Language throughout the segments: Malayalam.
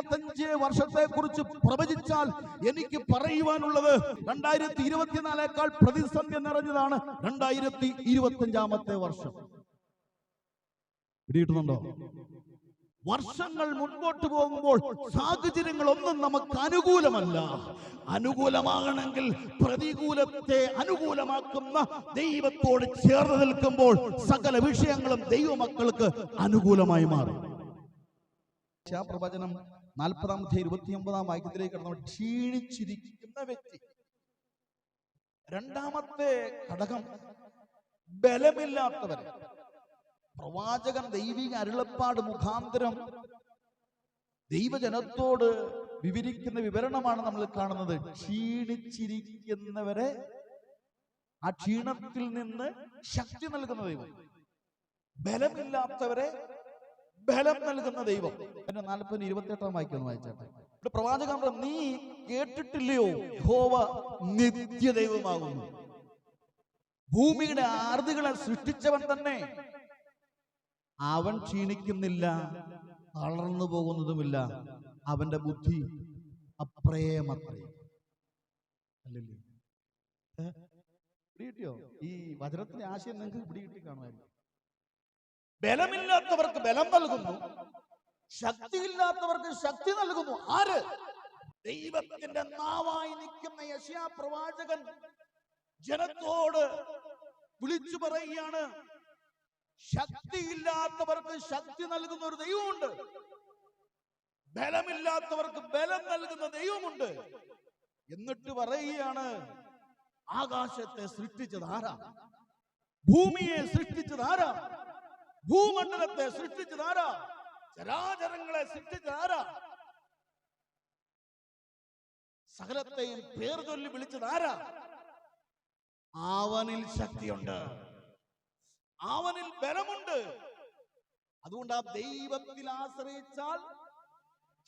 2025 വർഷത്തെ കുറിച്ച് പ്രവചിച്ചാൽ എനിക്ക് പറയുവാനുള്ളത് 2024 പ്രതിസന്ധി നിറഞ്ഞതാണ് 2025 വർഷം. പിടികിട്ടുന്നുണ്ടോ? വർഷങ്ങൾ മുൻപോട്ട് പോകുമ്പോൾ സാഹചര്യങ്ങളൊന്നും നമുക്ക് അനുകൂലമല്ല. അനുകൂലമാകണമെങ്കിൽ പ്രതികൂലത്തെ അനുകൂലമാക്കുന്ന ദൈവത്തോട് ചേർന്ന് നിൽക്കുമ്പോൾ സകല വിഷയങ്ങളും ദൈവമക്കൾക്ക് അനുകൂലമായി മാറും. പ്രവചനം 40-29 വാക്യത്തിലേക്ക് കടന്നു. ക്ഷീണിച്ചിരിക്കുന്ന വ്യക്തി. രണ്ടാമത്തെ ഘടകം ബലമില്ലാത്തവരെ. പ്രവാചകൻ ദൈവിക അരുളപ്പാട് മുഖാന്തരം ദൈവജനത്തോട് വിവരിക്കുന്ന വിവരണമാണ് നമ്മൾ കാണുന്നത്. ക്ഷീണിച്ചിരിക്കുന്നവരെ ആ ക്ഷീണത്തിൽ നിന്ന് ശക്തി നൽകുന്ന ദൈവം, ബലമില്ലാത്തവരെ ബലം നൽകുന്ന ദൈവം. 40-28 വാക്യം വായിച്ചാട്ടെ. പ്രവാചകൻ പറഞ്ഞു, നീ കേട്ടിട്ടില്ലയോ യഹോവ നിത്യദൈവമാകുന്നു. ഭൂമിയുടെ ആർദികളെ സൃഷ്ടിച്ചവൻ തന്നെ. അവൻ ക്ഷീണിക്കുന്നില്ല, തളർന്നു പോകുന്നതുമില്ല. അവന്റെ ബുദ്ധി അപ്രേമത്രേ. അല്ലല്ലേ? പിടികിട്ടിയോ? ഈ വചനത്തിന്റെ ആശയം നിങ്ങൾക്ക് പിടികിട്ടി കാണുമായിരിക്കും. ബലമില്ലാത്തവർക്ക് ബലം നൽകുന്നു, ശക്തിയില്ലാത്തവർക്ക് ശക്തി നൽകുന്നു. ആര്? ദൈവത്തിന്റെ നാവായി നിൽക്കുന്ന യെശയ്യാ പ്രവാചകൻ ജനത്തോട് വിളിച്ചു പറയുകയാണ്, ശക്തിയില്ലാത്തവർക്ക് ശക്തി നൽകുന്ന ഒരു ദൈവമുണ്ട്, ബലമില്ലാത്തവർക്ക് ബലം നൽകുന്ന ദൈവമുണ്ട്. എന്നിട്ട് പറയുകയാണ്, ആകാശത്തെ സൃഷ്ടിച്ചത് ആരാ? ഭൂമിയെ സൃഷ്ടിച്ചത് ആരാ? ഭൂമണ്ഡലത്തെ സൃഷ്ടിച്ചത് ആരാ? ചരാചരങ്ങളെ സൃഷ്ടിച്ചത് ആരാ? സകലത്തെയും പേർ ചൊല്ലി വിളിച്ചത് ആരാ? അവനിൽ ശക്തിയുണ്ട്, അവനിൽ ബലമുണ്ട്. അതുകൊണ്ട് ആ ദൈവത്തിൽ ആശ്രയിച്ചാൽ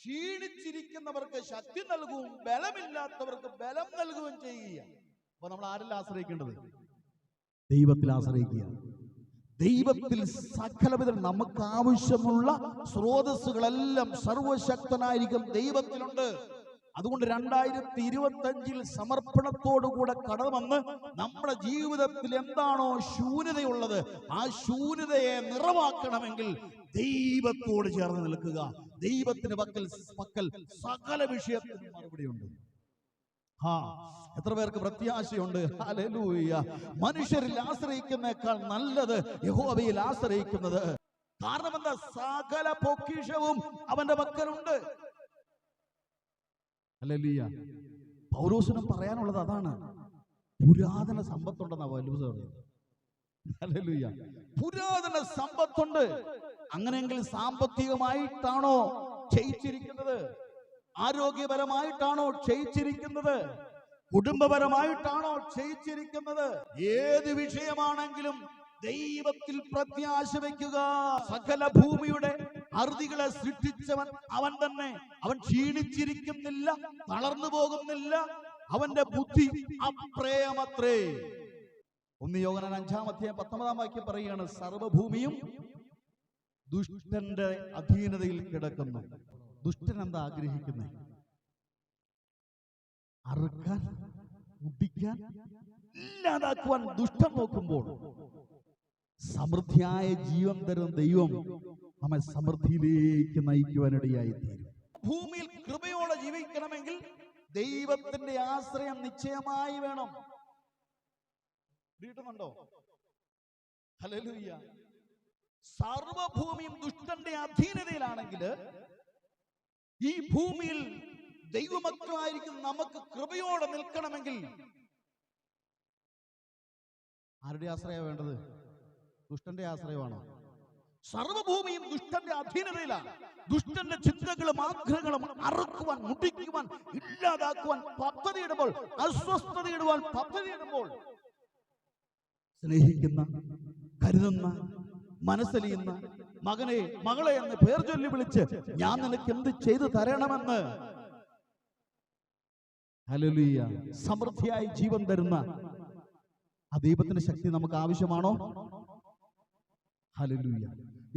ക്ഷീണിച്ചിരിക്കുന്നവർക്ക് ശക്തി നൽകും, ബലമില്ലാത്തവർക്ക് ബലം നൽകുകയും ചെയ്യുക. അപ്പൊ നമ്മൾ ആരിൽ ആശ്രയിക്കേണ്ടത്? ദൈവത്തിൽ ആശ്രയിക്കുക. ദൈവത്തിൽ സകലവിധ നമുക്ക് ആവശ്യമുള്ള സ്രോതസ്സുകളെല്ലാം സർവശക്തനായിരിക്കും ദൈവത്തിലുണ്ട്. അതുകൊണ്ട് 2025 സമർപ്പണത്തോടുകൂടെ കടന്നു നമ്മുടെ ജീവിതത്തിൽ എന്താണോ ശൂന്യതയുള്ളത്, ആ ശൂന്യതയെ നിറവാക്കണമെങ്കിൽ ദൈവത്തോട് ചേർന്ന് നിൽക്കുക. ദൈവത്തിന് പക്കൽ സകല വിഷയത്തിനും മറുപടിയുണ്ട്. എത്ര പേർക്ക് പ്രത്യാശയുണ്ട്? ഹല്ലേലൂയ. മനുഷ്യരിൽ ആശ്രയിക്കുന്നേക്കാൾ നല്ലത് യഹോവയിൽ ആശ്രയിക്കുന്നത്. കാരണം എന്താ? സകല പൊക്കിഷവും അവന്റെ പക്കലുണ്ട്. ഹല്ലേലൂയ. പൗലോസിനും പറയാനുള്ളത് അതാണ്. പുരാതന സമ്പത്തുണ്ടെന്നാ പൗലോസ് പറയുന്നത്. ഹല്ലേലൂയ. പുരാതന സമ്പത്തുണ്ട്. അങ്ങനെയെങ്കിൽ സാമ്പത്തികമായിട്ടാണോ ക്ഷയിച്ചിരിക്കുന്നത്? ആരോഗ്യപരമായിട്ടാണോ ക്ഷയിച്ചിരിക്കുന്നത്? കുടുംബപരമായിട്ടാണോ ക്ഷയിച്ചിരിക്കുന്നത്? ഏത് വിഷയമാണെങ്കിലും ദൈവത്തിൽ പ്രത്യാശ വയ്ക്കുക. സകല ഭൂമിയുടെ അറുതികളെ സൃഷ്ടിച്ചവൻ അവൻ തന്നെ. അവൻ ക്ഷീണിച്ചിരിക്കുന്നില്ല, തളർന്നു പോകുന്നില്ല. അവന്റെ ബുദ്ധി അപ്രേമത്രേ. 1 യോഹന്നാൻ 5-10 വാക്യം പറയുകയാണ്, സർവഭൂമിയും ദുഷ്ടന്റെ അധീനതയിൽ കിടക്കുന്നു. ദുഷ്ടൻ എന്താ ആഗ്രഹിക്കുന്നത്? അറുക്കാൻ, മുടിക്കാൻ, ഇല്ലാതാക്കുവാൻ ദുഷ്ടൻ നോക്കുമ്പോൾ സമൃദ്ധിയായ ജീവൻ തരുന്ന ദൈവം നമ്മെ സമൃദ്ധിയിലേക്ക് നയിക്കുവാനിടയായി തീരും. ഭൂമിയിൽ കൃപയോടെ ജീവിക്കണമെങ്കിൽ ദൈവത്തിന്റെ ആശ്രയം നിശ്ചയമായി വേണം. കിട്ടുന്നുണ്ടോ? ഹല്ലേലൂയ. സർവഭൂമിയും ദുഷ്ടന്റെ അധീനതയിലാണെങ്കിൽ ഈ ഭൂമിയിൽ ദൈവമക്കളായിരിക്കും നമുക്ക് കൃപയോടെ നിൽക്കണമെങ്കിൽ ആരുടെ ആശ്രയം വേണ്ടത്? ദുഷ്ടന്റെ ആശ്രയമാണോ? സർവഭൂമിയും ദുഷ്ടന്റെ അധീനതയിലാണ്. ദുഷ്ടന്റെ ചിന്തകളും ആഗ്രഹങ്ങളും അറുക്കുവാൻ, മുടിക്കുവാൻ, ഇല്ലാതാക്കുവാൻ പദ്ധതിയിടുമ്പോൾ, അസ്വസ്ഥതയിടുവാൻ പദ്ധതിയിടുമ്പോൾ സ്നേഹിക്കുന്ന, കരുതുന്ന, മനസ്സലിയുന്ന മകനെ, മകളെ എന്ന് പേർ ചൊല്ലി വിളിച്ച് ഞാൻ നിനക്ക് എന്ത് ചെയ്തു തരണമെന്ന് ഹല്ലേലൂയ സമൃദ്ധിയായി ജീവൻ തരുന്ന ആ ദൈവത്തിന്റെ ശക്തി നമുക്ക് ആവശ്യമാണോ? ഹല്ലേലൂയ.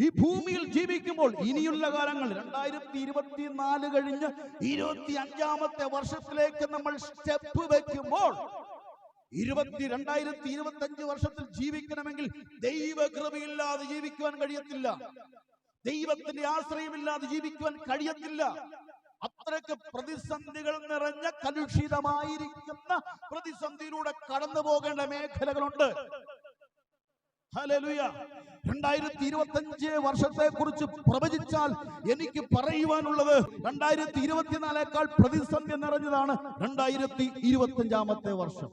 ഈ ഭൂമിയിൽ ജീവിക്കുമ്പോൾ ഇനിയുള്ള കാലങ്ങൾ 2024 കഴിഞ്ഞ് 25ാമത്തെ വർഷത്തിലേക്ക് നമ്മൾ സ്റ്റെപ്പ് വെക്കുമ്പോൾ 2025 വർഷത്തിൽ ജീവിക്കണമെങ്കിൽ ദൈവകൃപയില്ലാതെ ജീവിക്കുവാൻ കഴിയത്തില്ല. ദൈവത്തിന്റെ ആശ്രയമില്ലാതെ ജീവിക്കുവാൻ കഴിയത്തില്ല. അത്രയ്ക്ക് പ്രതിസന്ധികൾ നിറഞ്ഞ കലുഷിതമായിരിക്കുന്ന പ്രതിസന്ധിയിലൂടെ കടന്നു പോകേണ്ട മേഖലകളുണ്ട്. ഹല്ലേലൂയ. 2025 വർഷത്തെ കുറിച്ച് പ്രവചിച്ചാൽ എനിക്ക് പറയുവാനുള്ളത് 2024 പ്രതിസന്ധി നിറഞ്ഞതാണ് 2025ാമത്തെ വർഷം.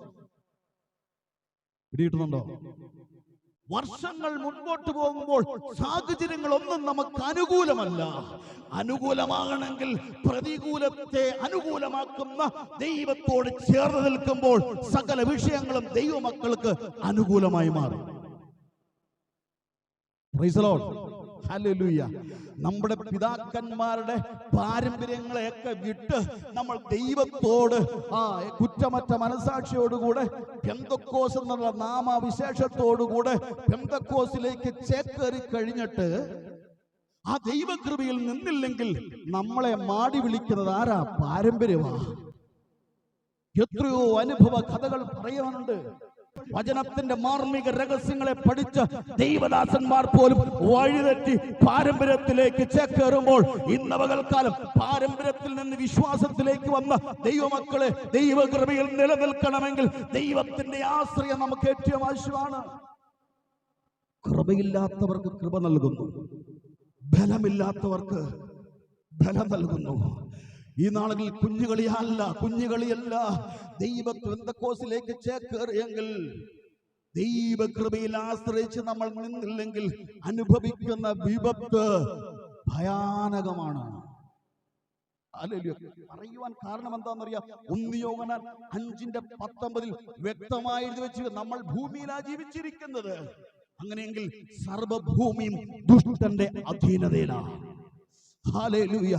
പിടികിട്ടുന്നുണ്ടോ? വർഷങ്ങൾ മുൻപോട്ട് പോകുമ്പോൾ സാഹചര്യങ്ങളൊന്നും നമുക്ക് അനുകൂലമല്ല. അനുകൂലമാകണമെങ്കിൽ പ്രതികൂലത്തെ അനുകൂലമാക്കുന്ന ദൈവത്തോട് ചേർന്ന് നിൽക്കുമ്പോൾ സകല വിഷയങ്ങളും ദൈവമക്കൾക്ക് അനുകൂലമായി മാറും. Praise the Lord. ഹല്ലേലൂയ. നമ്മുടെ പിതാക്കന്മാരുടെ പാരമ്പര്യങ്ങളെയൊക്കെ വിട്ട് നമ്മൾ ദൈവത്തോട് കുറ്റമറ്റ മനസാക്ഷിയോടുകൂടെ പെന്തക്കോസ് എന്നുള്ള നാമവിശേഷത്തോടുകൂടെ പെന്തക്കോസിലേക്ക് ചേക്കേറി കഴിഞ്ഞിട്ട് ആ ദൈവകൃപയിൽ നിന്നില്ലെങ്കിൽ നമ്മളെ മാടി വിളിക്കുന്നത് ആരാ? പാരമ്പര്യമാ. എത്രയോ അനുഭവ കഥകൾ പറയാനുണ്ട്. വചനത്തിന്റെ മാർമിക രഹസ്യങ്ങളെ പഠിച്ച ദൈവദാസന്മാർ പോലും വഴിതെറ്റി പാരമ്പര്യത്തിലേക്ക് ചേക്കേറുമ്പോൾ ഇന്ന് പകൽക്കാലം പാരമ്പര്യത്തിൽ നിന്ന് വിശ്വാസത്തിലേക്ക് വന്ന ദൈവമക്കളെ, ദൈവകൃപയിൽ നിലനിൽക്കണമെങ്കിൽ ദൈവത്തിന്റെ ആശ്രയം നമുക്ക് ഏറ്റവും ആവശ്യമാണ്. കൃപയില്ലാത്തവർക്ക് കൃപ നൽകുന്നു, ബലമില്ലാത്തവർക്ക് ബലം നൽകുന്നു. ഈ നാളുകളിൽ കുഞ്ഞുകളിയല്ല ദൈവ പെന്തക്കോസിലേക്ക് ചേക്കേറിയെങ്കിൽ, ദൈവകൃപയിൽ ആശ്രയിച്ച് നമ്മൾ നിന്നില്ലെങ്കിൽ അനുഭവിക്കുന്ന വിപത്ത് ഭയാനകമാണ്. പറയുവാൻ കാരണം എന്താണെന്നറിയാം? 1 യോഹന്നാൻ 5:19 വ്യക്തമായി എഴുതി വെച്ച് നമ്മൾ ഭൂമിയിലാ ജീവിച്ചിരിക്കുന്നത്. അങ്ങനെയെങ്കിൽ സർവ്വഭൂമിയും ദുഷ്ടന്റെ അധീനതയിലാണ്. ഹല്ലേലൂയ.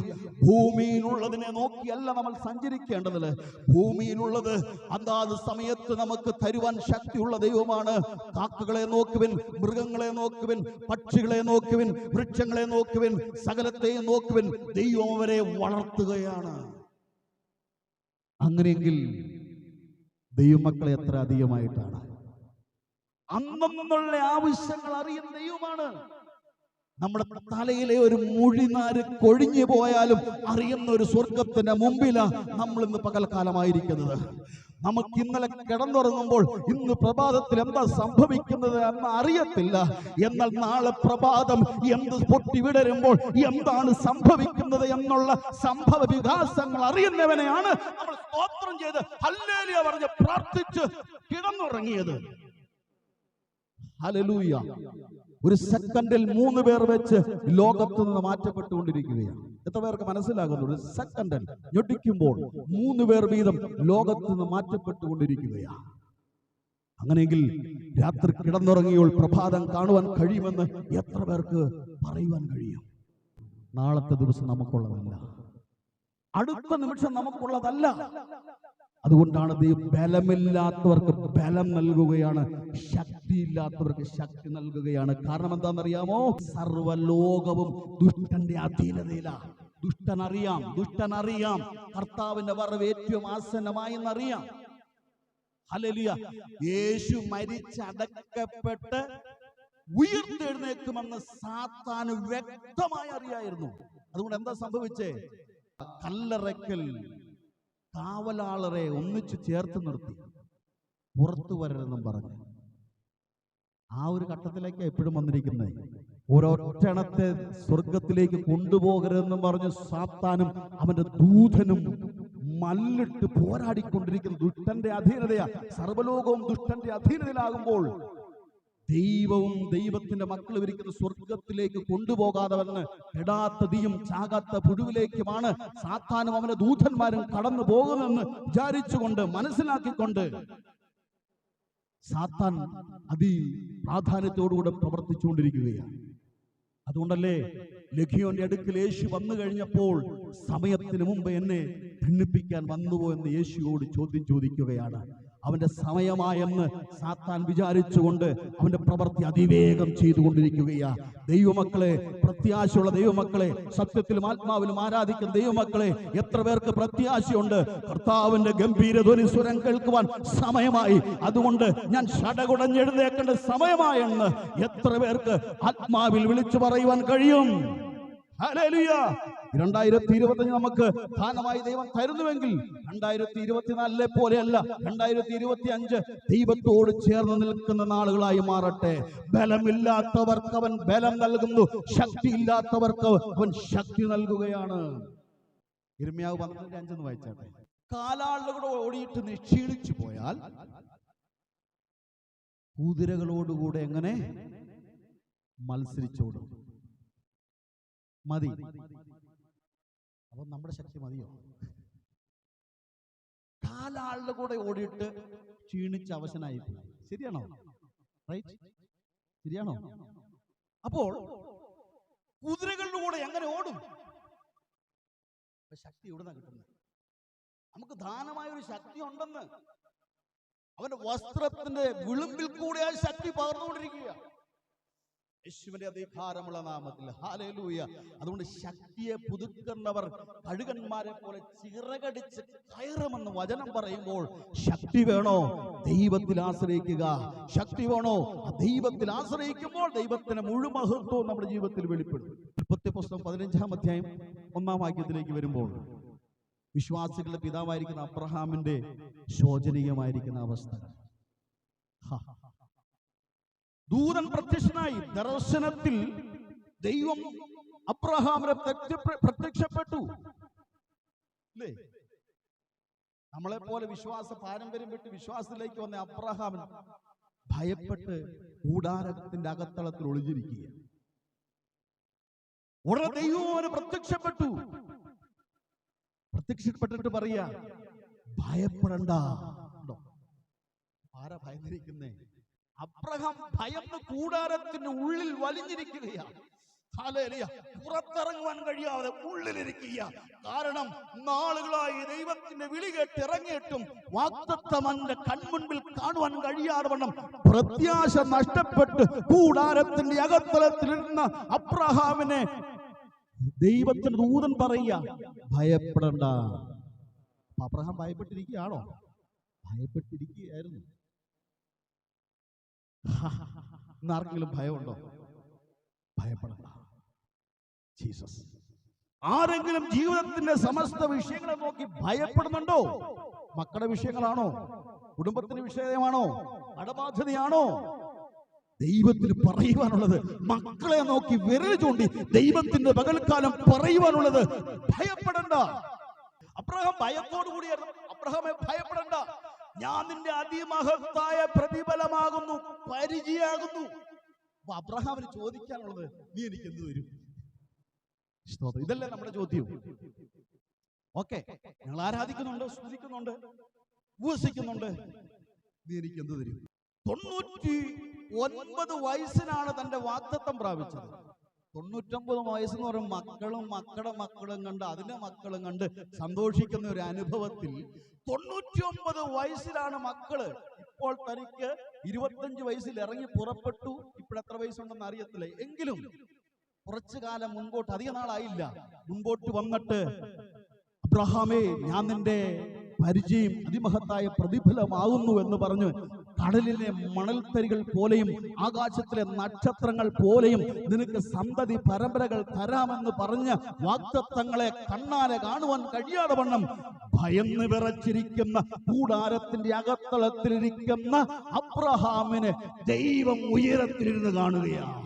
ഭൂമിയിലുള്ളതിനെ നോക്കിയല്ല നമ്മൾ സഞ്ചരിക്കേണ്ടത്. ഭൂമിയിലുള്ളത് അതാത് സമയത്ത് നമുക്ക് തരുവാൻ ശക്തിയുള്ള ദൈവമാണ്. കാക്കകളെ നോക്കുവിൻ, മൃഗങ്ങളെ നോക്കുവിൻ, പക്ഷികളെ നോക്കുവിൻ, വൃക്ഷങ്ങളെ നോക്കുവിൻ, സകലത്തെയും നോക്കുവിൻ. ദൈവം അവരെ വളർത്തുകയാണ്. അങ്ങനെയെങ്കിൽ ദൈവമക്കളെ എത്ര അധികമായിട്ടാണ്. അന്നുള്ള ആവശ്യങ്ങൾ അറിയുന്ന ദൈവമാണ്. നമ്മുടെ തലയിലെ ഒരു മുഴിനാര് കൊഴിഞ്ഞു പോയാലും അറിയുന്ന ഒരു സ്വർഗത്തിന്റെ മുമ്പിലാണ് നമ്മൾ ഇന്ന് പകൽക്കാലമായിരിക്കുന്നത്. നമുക്ക് ഇന്നലെ കിടന്നുറങ്ങുമ്പോൾ ഇന്ന് പ്രഭാതത്തിൽ എന്താ സംഭവിക്കുന്നത് എന്ന് അറിയത്തില്ല. എന്നാൽ നാളെ പ്രഭാതം എന്ത് പൊട്ടി വിടരുമ്പോൾ എന്താണ് സംഭവിക്കുന്നത് എന്നുള്ള സംഭവ വികാസങ്ങൾ അറിയുന്നവനെയാണ് നമ്മൾ സ്തോത്രം ചെയ്ത് ഹല്ലേലൂയ പറഞ്ഞ് പ്രാർത്ഥിച്ച് കിടന്നുറങ്ങിയത്. ഹല്ലേലൂയ. ഒരു സെക്കൻഡിൽ 3 പേർ വെച്ച് ലോകത്തു നിന്ന് മാറ്റപ്പെട്ടുകൊണ്ടിരിക്കുകയാണ്. എത്ര പേർക്ക് മനസ്സിലാകുന്നു? ഒരു സെക്കൻഡിൽ ഞൊട്ടിക്കുമ്പോൾ 3 പേർ വീതം ലോകത്തു നിന്ന് മാറ്റപ്പെട്ടുകൊണ്ടിരിക്കുകയാണ്. അങ്ങനെയെങ്കിൽ രാത്രി കിടന്നുറങ്ങിയോൾ പ്രഭാതം കാണുവാൻ കഴിയുമെന്ന് എത്ര പേർക്ക് പറയുവാൻ കഴിയും? നാളത്തെ ദിവസം നമുക്കുള്ളതല്ല, അടുത്ത നിമിഷം നമുക്കുള്ളതല്ല. അതുകൊണ്ടാണ് ദൈവം ബലമില്ലാത്തവർക്ക് ബലം നൽകുകയാണ്, ശക്തിയില്ലാത്തവർക്ക് ശക്തി നൽകുകയാണ്. കാരണം എന്താണെന്നറിയാമോ? സർവ്വലോകവും ദുഷ്ടന്റെ അധീനതയിലാണ്. ദുഷ്ടനറിയാം കർത്താവിന്റെ വരവ് ഏറ്റവും ആസന്നമായി എന്നറിയാം. ഹല്ലേലൂയ. യേശു മരിച്ചടക്കപ്പെട്ട് ഉയർത്തെഴുന്നേൽക്കുമെന്ന് സാത്താന് വ്യക്തമായി അറിയായിരുന്നു. അതുകൊണ്ട് എന്താ സംഭവിച്ചേ? കല്ലറയ്ക്കൽ കാവലാളരെ ഒന്നിച്ചു ചേർത്ത് നിർത്തി പുറത്തു വരരുതെന്നും പറഞ്ഞു. ആ ഒരു ഘട്ടത്തിലേക്ക് എപ്പോഴും വന്നിരിക്കുന്നത്. ഒരൊറ്റണത്തെ സ്വർഗത്തിലേക്ക് കൊണ്ടുപോകരുതെന്നും പറഞ്ഞു സാത്താനും അവന്റെ ദൂതനും മല്ലിട്ട് പോരാടിക്കൊണ്ടിരിക്കുന്ന ദുഷ്ടന്റെ അധീനതയാ. സർവ്വലോകവും ദുഷ്ടന്റെ അധീനതയിലാകുമ്പോൾ ദൈവവും ദൈവത്തിന്റെ മക്കളും ഇരിക്കുന്ന സ്വർഗത്തിലേക്ക് കൊണ്ടുപോകാതെ വന്ന് കെടാത്ത തീയും ചാകാത്ത പുഴുവിലേക്കുമാണ് സാത്താനും അവന്റെ ദൂതന്മാരും കടന്നു പോകുമെന്ന് വിചാരിച്ചുകൊണ്ട് മനസ്സിലാക്കിക്കൊണ്ട് സാത്താൻ പ്രാധാന്യത്തോടുകൂടെ പ്രവർത്തിച്ചുകൊണ്ടിരിക്കുകയാണ്. അതുകൊണ്ടല്ലേ ലഖിയോന്റെ അടുക്കൽ യേശു വന്നു കഴിഞ്ഞപ്പോൾ സമയത്തിന് മുമ്പ് എന്നെ ഭിന്നിപ്പിക്കാൻ വന്നുവോ എന്ന് യേശുവോട് ചോദ്യം ചോദിക്കുകയാണ്. അവന്റെ സമയമായെന്ന് സാത്താൻ വിചാരിച്ചുകൊണ്ട് അവന്റെ പ്രവൃത്തി അതിവേഗം ചെയ്തുകൊണ്ടിരിക്കുകയാ. ദൈവമക്കളെ, പ്രത്യാശയുള്ള ദൈവമക്കളെ, സത്യത്തിലും ആത്മാവിലും ആരാധിക്കുന്ന ദൈവമക്കളെ, എത്ര പേർക്ക് പ്രത്യാശയുണ്ട്? കർത്താവിന്റെ ഗംഭീരധ്വനി സ്വരം കേൾക്കുവാൻ സമയമായി, അതുകൊണ്ട് ഞാൻ ശടകുടഞ്ഞെഴുന്നേക്കേണ്ട സമയമായെന്ന് എത്ര പേർക്ക് ആത്മാവിൽ വിളിച്ചു പറയുവാൻ കഴിയും? ഹല്ലേലൂയ. 2025 നമുക്ക് ദാനമായി ദൈവം തരുന്നുവെങ്കിൽ 2024 പോലെയല്ല, 2025 ദൈവത്തോട് ചേർന്ന് നിൽക്കുന്ന നാളുകളായി മാറട്ടെ. ബലമില്ലാത്തവർക്ക് അവൻ ബലം നൽകുന്നു, ശക്തിയില്ലാത്തവർക്ക് അവൻ ശക്തി നൽകുകയാണ്. യിരെമ്യാവ് 12:5 വായിച്ചാട്ടെ. കാലാളുകളോട് ഓടിയിട്ട് നീ ക്ഷീണിച്ചു പോയാൽ കുതിരകളോടുകൂടെ എങ്ങനെ മത്സരിച്ചോടും? മതി. അപ്പൊ നമ്മുടെ ശക്തി മതിയോ? കാലാളുടെ കൂടെ ഓടിയിട്ട് ക്ഷീണിച്ച് അവശനായി പോയി. ശരിയാണോ? റൈറ്റ്? ശരിയാണോ? അപ്പോൾ കുതിരകളുടെ കൂടെ എങ്ങനെ ഓടും? ശക്തി എവിടുന്നാ കിട്ടുന്നത്? നമുക്ക് ദാനമായ ഒരു ശക്തി ഉണ്ടെന്ന്. അവന്റെ വസ്ത്രത്തിന്റെ വിളുമ്പിൽ കൂടെ ആ ശക്തി പകർന്നുകൊണ്ടിരിക്കുക, യേശുവിന്റെ അധികാരമുള്ള നാമത്തിൽ. ഹല്ലേലൂയ. അതുകൊണ്ട് ശക്തിയെ പുതുക്കുന്നവർ കഴുകന്മാരെ പോലെ ചിറകടിച്ച് കയറുമെന്ന് വചനം പറയുമ്പോൾ, ശക്തി വേണോ? ദൈവത്തിൽ ആശ്രയിക്കുക. ശക്തി വേണോ? ദൈവത്തിൽ ആശ്രയിക്കുമ്പോൾ ദൈവത്തിന്റെ മുഴുവൻ മഹത്വവും നമ്മുടെ ജീവിതത്തിൽ വെളിപ്പെടും. ഉൽപ്പത്തി പുസ്തകം 15-ാം അധ്യായം 1-ാം വാക്യത്തിലേക്ക് വരുമ്പോൾ, വിശ്വാസികളുടെ പിതാവായിരിക്കുന്ന അബ്രഹാമിന്റെ ശോചനീയമായിരിക്കുന്ന അവസ്ഥ. ദൂതൻ പ്രത്യക്ഷനായി. ദർശനത്തിൽ ദൈവം അബ്രഹാമിനെ പ്രത്യക്ഷപ്പെട്ടു. അല്ലേ? നമ്മളെ പോലെ വിശ്വാസ പാരമ്പര്യം വിട്ട് വിശ്വാസത്തിലേക്ക് വന്ന അബ്രഹാമിന് ഭയപ്പെട്ട് കൂടാരത്തിന്റെ അകത്തളത്തിൽ ഒളിഞ്ഞിരിക്കുക. ഉടനെ ദൈവം പ്രത്യക്ഷപ്പെട്ടു. പ്രത്യക്ഷപ്പെട്ടിട്ട് പറയാ, ഭയപ്പെടണ്ട. ആരാ ഭയന്നിരിക്കുന്നേ? അബ്രഹാം ഭയന്ന് കൂടാരത്തിന് ഉള്ളിൽ വലിഞ്ഞിരിക്കുകയാണ്. ഹല്ലേലൂയ. പുറത്തിറങ്ങുവാൻ കഴിയാതെ ഉള്ളിലിരിക്കുക. കാരണം നാളുകളായി ദൈവത്തിന്റെ വിളി കേട്ട് ഇറങ്ങിയിട്ടും വാഗ്ദത്തം അവന്റെ കൺമുൻപിൽ കാണുവാൻ കഴിയാതെ വണ്ണം പ്രത്യാശ നഷ്ടപ്പെട്ട് കൂടാരത്തിന്റെ അകത്തളത്തിലിരുന്ന അബ്രഹാമിനെ ദൈവത്തിന്റെ ദൂതൻ പറയുക, ഭയപ്പെടണ്ട. അബ്രഹാം ഭയപ്പെട്ടിരിക്കുകയാണോ? ഭയപ്പെട്ടിരിക്കുകയായിരുന്നു. ആർക്കെങ്കിലും ഭയമുണ്ടോ? ഭയപ്പെടണ്ട. ജീസസ്. ആരെങ്കിലും ജീവിതത്തിന്റെ സമസ്ത വിഷയങ്ങളെ നോക്കി ഭയപ്പെടുന്നുണ്ടോ? മക്കളുടെ വിഷയങ്ങളാണോ? കുടുംബത്തിന്റെ വിഷയമാണോ? കടബാധ്യതയാണോ? ദൈവത്തിന് പറയുവാനുള്ളത്, മക്കളെ നോക്കി വിരൽ ചൂണ്ടി ദൈവത്തിന്റെ പകൽക്കാലം പറയുവാനുള്ളത്, ഭയപ്പെടണ്ട. അബ്രഹാം ഭയത്തോടു കൂടിയായിരുന്നു. അബ്രഹാമെ ഭയപ്പെടണ്ട, ഞാൻ നിന്റെ അതിമഹത്തായ പ്രതിഫലമാകുന്നു, പരിചയാകുന്നു. അപ്പൊ അബ്രഹാമിന് ചോദിക്കാനുള്ളത്, നീ എനിക്ക് എന്ത് തരും? ഇതല്ലേ നമ്മുടെ ചോദ്യം. ഓക്കെ, ഞങ്ങൾ ആരാധിക്കുന്നുണ്ട്, സ്തുതിക്കുന്നുണ്ട്, ഉപവസിക്കുന്നുണ്ട്, നീ എനിക്ക് എന്ത് തരും? 99 വയസ്സിനാണ് തന്റെ വാഗ്ദത്തം പ്രാപിച്ചത്. 99 വയസ്സെന്ന് പറയുമ്പോൾ മക്കളും മക്കളുടെ മക്കളും കണ്ട് അതിന്റെ മക്കളും കണ്ട് സന്തോഷിക്കുന്ന ഒരു അനുഭവത്തിൽ 99 വയസ്സിലാണ് മക്കള്. ഇപ്പോൾ തനിക്ക് 25 വയസ്സിൽ ഇറങ്ങി പുറപ്പെട്ടു. ഇപ്പോഴെത്ര വയസ്സുണ്ടെന്ന് അറിയത്തില്ല. എങ്കിലും കുറച്ചു കാലം മുൻപോട്ട്, അധിക നാളായില്ല, മുൻപോട്ട് വന്നിട്ട്, അബ്രഹാമേ, ഞാൻ നിന്റെ പരിചയം അതിമഹത്തായ പ്രതിഫലമാകുന്നു എന്ന് പറഞ്ഞ് കടലിലെ മണൽത്തരികൾ പോലെയും ആകാശത്തിലെ നക്ഷത്രങ്ങൾ പോലെയും നിനക്ക് സന്തതി പരമ്പരകൾ തരാമെന്ന് പറഞ്ഞ വാഗ്ദത്തങ്ങളെ കണ്ണാലെ കാണുവാൻ കഴിയാതെ വണ്ണം ഭയന്ന് വിറച്ചിരിക്കുന്ന കൂടാരത്തിന്റെ അകത്തളത്തിലിരിക്കുന്ന അബ്രഹാമിനെ ദൈവം ഉയരത്തിലിരുന്ന് കാണുകയാണ്.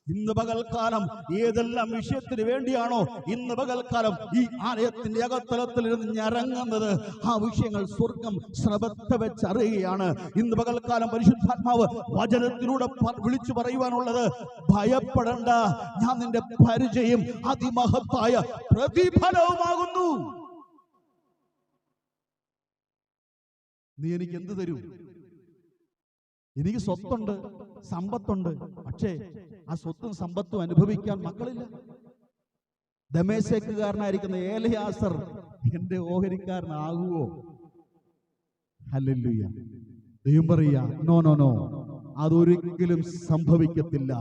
ഇന്ന് പകൽക്കാലം ഏതെല്ലാം വിഷയത്തിന് വേണ്ടിയാണോ ഇന്ന് പകൽക്കാലം ഈ ആലയത്തിന്റെ അകത്തളത്തിൽ ഇരുന്ന് ഞരങ്ങുന്നത്, ആ വിഷയങ്ങൾ സ്വർഗം ശ്രദ്ധ വെച്ചറിയുകയാണ്. ഇന്ന് പകൽക്കാലം പരിശുദ്ധാത്മാവ് വചനത്തിലൂടെ വിളിച്ചു പറയുവാനുള്ളത്, ഭയപ്പെടണ്ട, ഞാൻ നിന്റെ പരിചയം അതിമഹത്തായ പ്രതിഫലവുമാകുന്നു. നീ എനിക്ക് എന്ത് തരും? എനിക്ക് സ്വത്തുണ്ട്, സമ്പത്തുണ്ട്, പക്ഷേ ആ സ്വത്തും സമ്പത്തും അനുഭവിക്കാൻ മക്കളില്ല. ദമേശക്കുകാരനായിരിക്കുന്ന ഏലയാസർ എന്റെ ഓഹരിക്കാരനാകുവോ? ഹല്ലേലൂയ. ദൈവം പറയാ, നോ നോ നോ, അതൊരിക്കലും സംഭവിക്കത്തില്ല.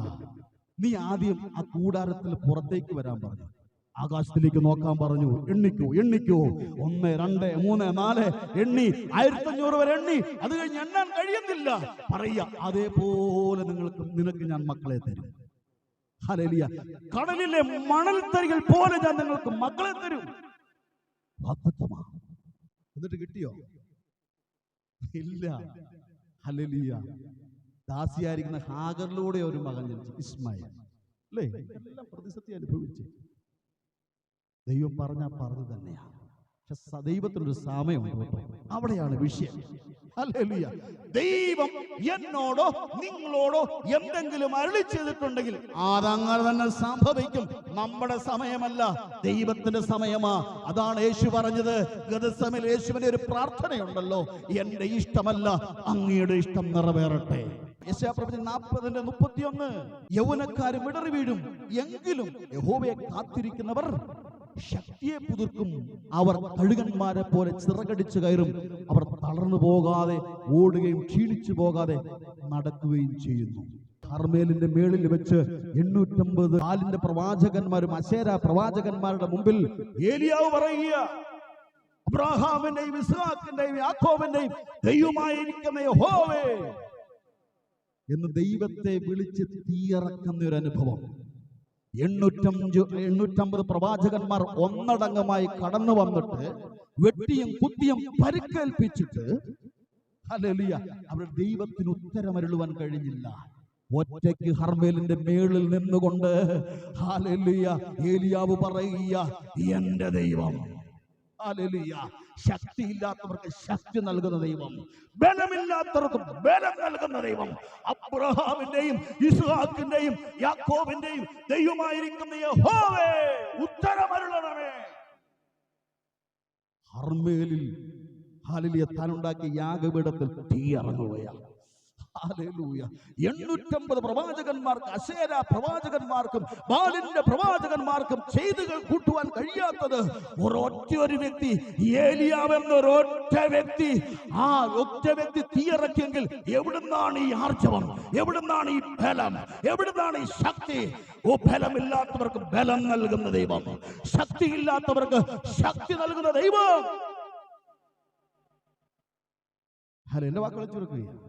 നീ ആദ്യം ആ കൂടാരത്തിൽ പുറത്തേക്ക് വരാൻ പറഞ്ഞു, ആകാശത്തിലേക്ക് നോക്കാൻ പറഞ്ഞു. എണ്ണിക്കോ എണ്ണിക്കോ, 1 2 3 4 എണ്ണി 1500 വരെ എണ്ണി. അത് കഴിഞ്ഞ് എണ്ണാൻ കഴിയുന്നില്ല. പറയാ, അതേപോലെ നിനക്ക് ഞാൻ മക്കളെ തരും. ഹല്ലേലൂയ. കടലിലെ മണൽത്തരികൾ പോലെ ഞാൻ നിങ്ങൾക്ക് മക്കളെ തരും. വാഗ്ദത്തമാ. എന്നിട്ട് കിട്ടിയോ? ഇല്ല. ഹല്ലേലൂയ. ദാസിയായിരിക്കുന്ന ഹാഗറിലൂടെ ഒരു മകൻ ജനിച്ചു, ഇസ്മായിൽ. അല്ലേ? എല്ലാം പ്രതിസന്ധി അനുഭവിച്ചു. ദൈവം പറഞ്ഞു തന്നെയാണ്. പക്ഷെ ദൈവത്തിനൊരു സമയമുണ്ട് കേട്ടോ. അവിടെയാണ് വിഷയം. ഹല്ലേലൂയ. ദൈവം എന്നോടോ നിങ്ങളോടോ എന്തെങ്കിലും അരുളി ചെയ്തിട്ടുണ്ടെങ്കിൽ അതങ്ങനെ തന്നെ സംഭവിക്കും. നമ്മുടെ സമയമല്ല, ദൈവത്തിന്റെ സമയമാ. അതാണ് യേശു പറഞ്ഞത്. ഗദസമേൽ യേശുവിന്റെ ഒരു പ്രാർത്ഥനയുണ്ടല്ലോ, എന്റെ ഇഷ്ടമല്ല അങ്ങയുടെ ഇഷ്ടം നിറവേറട്ടെ. യെശയ്യാപ്രവചനം 40:31. യൗവനക്കാരും ഇടറി വീഴും, എങ്കിലും യഹോവയെ കാത്തിരിക്കുന്നവർ ശക്തിയെ പുതുർക്കും. അവർ കഴുകന്മാരെ പോലെ ചിറകടിച്ചു കയറും. അവർ തളർന്നു പോകാതെ ഓടുകയും ക്ഷീണിച്ചു പോകാതെ നടക്കുകയും ചെയ്യുന്നു. കർമ്മേലിന്റെ മേളിൽ വെച്ച് 850 ആലിന്റെ പ്രവാചകന്മാരും അശേര പ്രവാചകന്മാരുടെ മുമ്പിൽ ഏലിയാവ് പറയുക, അബ്രാഹാമിന്റെയും ഇസ്ഹാക്കിന്റെയും യാക്കോബിന്റെയും ദൈവമായിരിക്കുന്ന യഹോവേ എന്ന് ദൈവത്തെ വിളിച്ച് തീയിറക്കുന്ന ഒരു അനുഭവം. 850 പ്രവാചകന്മാർ ഒന്നടങ്കമായി കടന്നു വന്നിട്ട് വെട്ടിയും കുത്തിയും പരിക്കേൽപ്പിച്ചിട്ട്, ഹല്ലേലൂയ, അവരുടെ ദൈവത്തിന് ഉത്തരമരുളുവാൻ കഴിഞ്ഞില്ല. ഒറ്റയ്ക്ക് ഹർമേലിന്റെ മേളിൽ നിന്നുകൊണ്ട് ഹല്ലേലൂയ ഏലിയാവ് പറയുക, എന്റെ ദൈവം, ഹല്ലേലൂയ, ശക്തിയില്ലാത്തവർക്ക് ശക്തി നൽകുന്ന ദൈവം, ബലമില്ലാത്തവർക്ക് ബലം നൽകുന്ന ദൈവം, അബ്രഹാമിന്റെയും ഇസ്ഹാക്കിന്റെയും യാക്കോബിന്റെയും ദൈവമായിരിക്കുന്ന യഹോവേ ഉത്തരമരുളണമേ. ഹർമേലിൽ ഹല്ലേലൂയ താനുണ്ടാക്കിയ യാഗപീഠത്തിൽ തീ ഇറങ്ങുകയാണ്. ഹല്ലേലൂയ. 850 പ്രവാചകന്മാർക്ക്, അശേര പ്രവാചകന്മാർക്കും ബാലിന്റെ പ്രവാചകന്മാർക്കും ചെയ്തു കൂട്ടുവാൻ കഴിയാത്തത് ഒരു വ്യക്തി, ഏലിയാവ് എന്നൊരൊറ്റ വ്യക്തി. ആ ഒറ്റ വ്യക്തി തീയിറക്കിയെങ്കിൽ എവിടുന്നാണ് ഈ ആർജവം? എവിടുന്നാണ് ഈ ബലം? എവിടുന്നാണ് ഈ ശക്തി? ഓ, ബലമില്ലാത്തവർക്ക് ബലം നൽകുന്ന ദൈവം, ശക്തിയില്ലാത്തവർക്ക് ശക്തി നൽകുന്ന ദൈവം. എന്റെ വാക്കുകൾ ചുരുക്കുകയാണ്.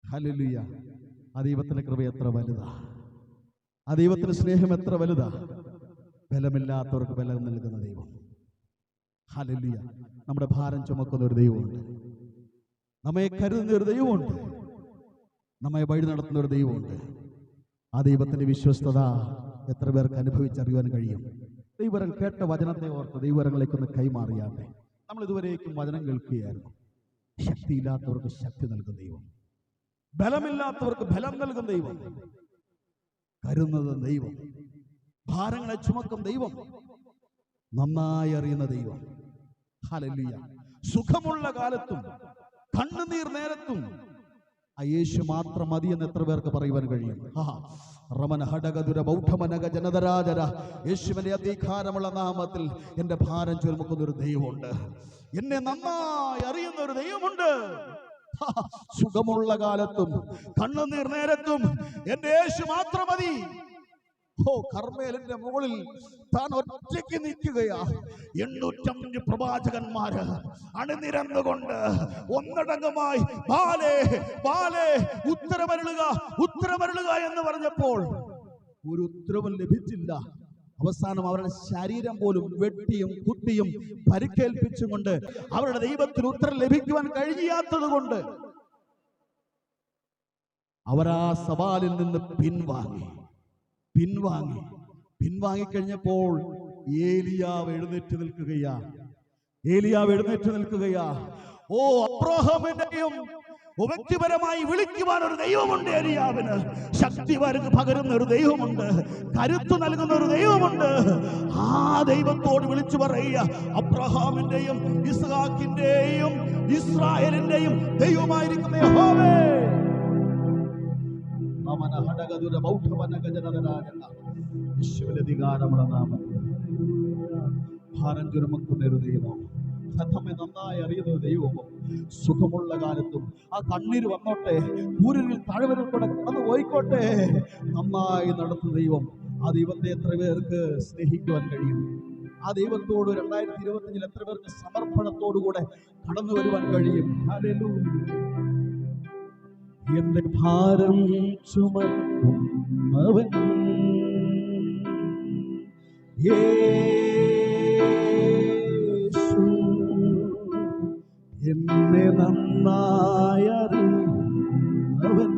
ഹല്ലേലൂയ. ആ ദൈവത്തിന്റെ കൃപ എത്ര വലുതാ! ആ ദൈവത്തിന്റെ സ്നേഹം എത്ര വലുതാ! ബലമില്ലാത്തവർക്ക് ബലം നൽകുന്ന ദൈവം. ഹല്ലേലൂയ. നമ്മുടെ ഭാരം ചുമക്കുന്ന ഒരു ദൈവമുണ്ട്, നമ്മെ കരുതുന്ന ഒരു ദൈവമുണ്ട്, നമ്മെ വഴി നടത്തുന്ന ഒരു ദൈവമുണ്ട്. ആ ദൈവത്തിന്റെ വിശ്വസ്തത എത്ര പേർക്ക് അനുഭവിച്ചറിയാൻ കഴിയും? ദൈവവരം കേട്ട വചനത്തെ ഓർത്ത് ദൈവവരങ്ങളിലേക്കൊന്ന് കൈമാറിയാട്ടെ. നമ്മൾ ഇതുവരേക്കും വചനം കേൾക്കുകയായിരുന്നു. ശക്തിയില്ലാത്തവർക്ക് ശക്തി നൽകുന്ന ദൈവം, ബലമില്ലാത്തവർക്ക് ബലം നൽകുന്ന ദൈവം, കരുതുന്ന ദൈവം, ഭാരങ്ങളെ ചുമക്കും ദൈവം, നന്നായി അറിയുന്ന ദൈവം. ഹല്ലേലൂയ. സുഖമുള്ള കാലത്തും കണ്ണുനീർ നേരത്തും ആ യേശു മാത്രം മതി എന്ന് എത്ര പേർക്ക് പറയുവാൻ കഴിയും? യേശുവിന്റെ അധികാരമുള്ള നാമത്തിൽ എന്റെ ഭാരം ചുമക്കുന്ന ഒരു ദൈവമുണ്ട്, എന്നെ നന്നായി അറിയുന്ന ഒരു ദൈവമുണ്ട്. സുഖമുള്ള കാലത്തും കണ്ണുനീർ നേരത്തും എന്റെ യേശു മാത്രം മതി. ഓ, കർമ്മേലിന്റെ മുകളിൽ താൻ ഒറ്റയ്ക്ക് നിൽക്കുകയാ. 805 പ്രവാചകന്മാര് അണിനിരന്നുകൊണ്ട് ഒന്നടങ്കമായി ബാലേ ബാലേ ഉത്തരമരുളുക ഉത്തരമരുളുക എന്ന് പറഞ്ഞപ്പോൾ ഒരു ഉത്തരവും ലഭിച്ചില്ല. അവസാനം അവരുടെ ശരീരം പോലും വെട്ടിയും കുത്തിയും പരിക്കേൽപ്പിച്ചും കൊണ്ട് അവരുടെ ദൈവത്തിന് ഉത്തരം ലഭിക്കുവാൻ കഴിയാത്തത് കൊണ്ട് അവരാ സവാലിൽ നിന്ന് പിൻവാങ്ങിക്കഴിഞ്ഞപ്പോൾ ഏലിയാവ് എഴുന്നേറ്റ് നിൽക്കുകയാ. ഓ, അബ്രഹാമിന്റെയും വ്യക്തിപരമായി വിളിക്കുവാൻ ഒരു ദൈവമുണ്ട്. ഏലിയാവിന് ശക്തി പകരുന്ന ഒരു ദൈവമുണ്ട്, കരുത്തു നൽകുന്ന ഒരു ദൈവമുണ്ട്. ആ ദൈവത്തോട് വിളിച്ചു പറയുക, അബ്രഹാമിന്റെയും ഇസ്ഹാക്കിന്റെയും ഇസ്രായേലിന്റെയും ദൈവമായിരിക്കുന്ന യഹോവേ. യേശുവിന്റെ അധികാരമുള്ള നാമത്തിൽ ഭാരം ചുമക്കുന്ന ഒരു ദൈവം, നമ്മെ നന്നായി അറിയുന്നത് ദൈവമോ. സുഖമുള്ള കാലത്തും ആ കണ്ണീര് വന്നോട്ടെ, ഊരിൽ താഴ്വരയിൽ കൂടെ കടന്നു പോയിക്കോട്ടെ, നന്നായി നടത്തുന്ന ദൈവം. ആ ദൈവത്തെ എത്ര പേർക്ക് സ്നേഹിക്കുവാൻ കഴിയും? ആ ദൈവത്തോട് 2025 എത്ര പേർക്ക് സമർപ്പണത്തോടുകൂടെ കടന്നു വരുവാൻ കഴിയും? ഹല്ലേലൂയ. എന്റെ ഭാരം ചുമക്കുന്നവൻ യേശു, എന്നെ നന്നായി അറിയുന്നവൻ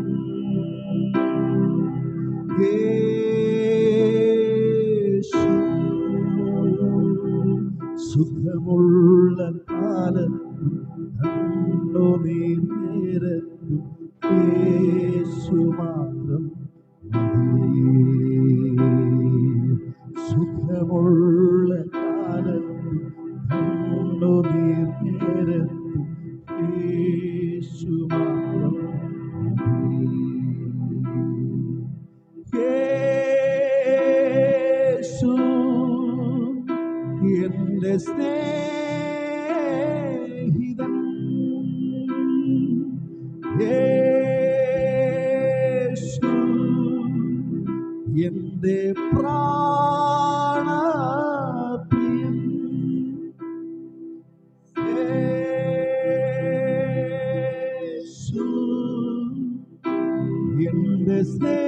യേശു, സുഖമുള്ള കാലത്തും കണ്ണുനീർ നേരത്തും യേശു മാത്രം മതി. സുഖമുള്ള കാലത്തും കണ്ണുനീർ നേരത്തും യേശു മാത്രം മതി. യേശു എന്റെ സ്നേഹിതൻ, യേശു എന്റെ പ്രാണപ്രിയൻ, യേശു എന്റെ സ്നേഹിതൻ,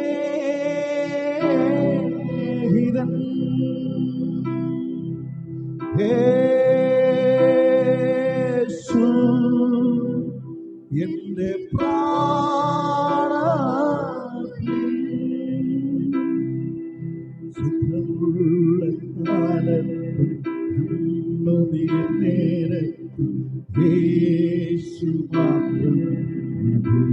യേശു എന്റെ പ്രാണപ്രിയൻ, സുഖമുള്ള കാലത്തും കണ്ണുനീർ നേരത്തും യേശു മാത്രം മതി.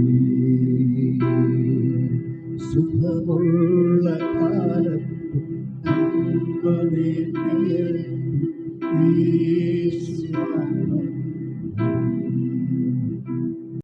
സുഖമുള്ള കാലത്തും കണ്ണുനീർ നേരത്തും യേശു